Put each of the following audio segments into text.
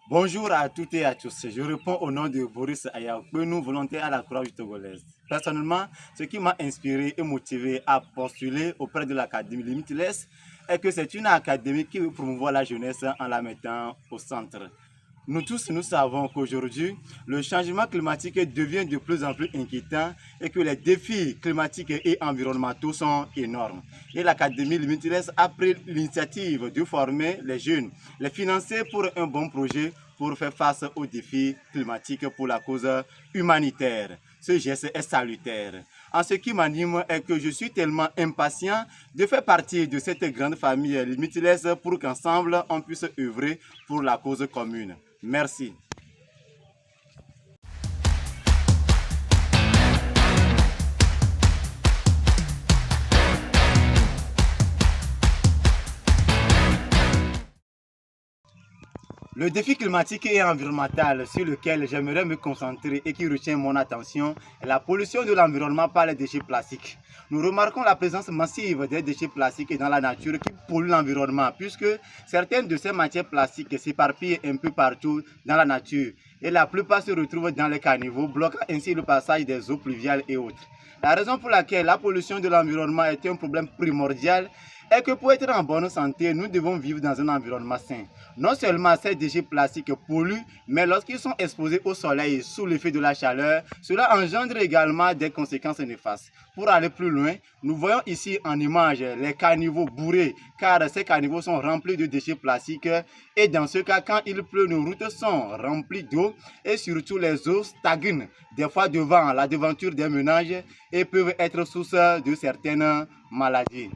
Bonjour à toutes et à tous. Je réponds au nom de Boris Ayaounou, volontaire à la Croix-Rouge togolaise. Personnellement, ce qui m'a inspiré et motivé à postuler auprès de l'Académie Limitless est que c'est une académie qui veut promouvoir la jeunesse en la mettant au centre. Nous tous, nous savons qu'aujourd'hui, le changement climatique devient de plus en plus inquiétant et que les défis climatiques et environnementaux sont énormes. Et l'Académie Limitless a pris l'initiative de former les jeunes, les financer pour un bon projet pour faire face aux défis climatiques pour la cause humanitaire. Ce geste est salutaire. En ce qui m'anime est que je suis tellement impatient de faire partie de cette grande famille Limitless pour qu'ensemble on puisse œuvrer pour la cause commune. Merci. Le défi climatique et environnemental sur lequel j'aimerais me concentrer et qui retient mon attention est la pollution de l'environnement par les déchets plastiques. Nous remarquons la présence massive des déchets plastiques dans la nature qui polluent l'environnement puisque certaines de ces matières plastiques s'éparpillent un peu partout dans la nature et la plupart se retrouvent dans les caniveaux, bloquant ainsi le passage des eaux pluviales et autres. La raison pour laquelle la pollution de l'environnement est un problème primordial est que pour être en bonne santé, nous devons vivre dans un environnement sain. Non seulement ces déchets plastiques polluent, mais lorsqu'ils sont exposés au soleil sous l'effet de la chaleur, cela engendre également des conséquences néfastes. Pour aller plus loin, nous voyons ici en image les caniveaux bourrés, car ces caniveaux sont remplis de déchets plastiques et dans ce cas, quand il pleut, nos routes sont remplies d'eau et surtout les eaux stagnent, des fois devant la devanture des ménages et peuvent être source de certaines maladies.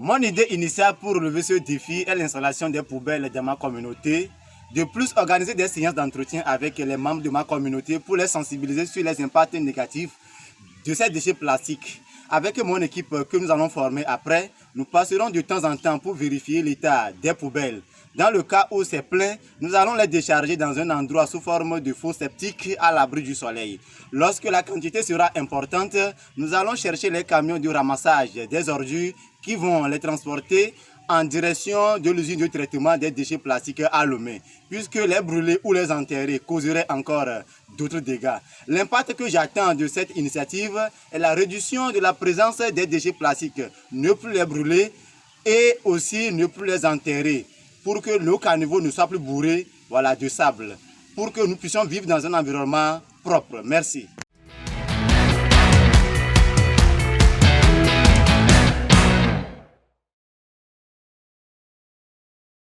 Mon idée initiale pour relever ce défi est l'installation des poubelles dans ma communauté. De plus, organiser des séances d'entretien avec les membres de ma communauté pour les sensibiliser sur les impacts négatifs de ces déchets plastiques. Avec mon équipe que nous allons former après, nous passerons de temps en temps pour vérifier l'état des poubelles. Dans le cas où c'est plein, nous allons les décharger dans un endroit sous forme de fosse septique à l'abri du soleil. Lorsque la quantité sera importante, nous allons chercher les camions de ramassage des ordures qui vont les transporter en direction de l'usine de traitement des déchets plastiques à Lomé, puisque les brûler ou les enterrer causerait encore d'autres dégâts. L'impact que j'attends de cette initiative est la réduction de la présence des déchets plastiques, ne plus les brûler et aussi ne plus les enterrer, pour que nos caniveaux ne soient plus bourrés de sable, pour que nous puissions vivre dans un environnement propre. Merci.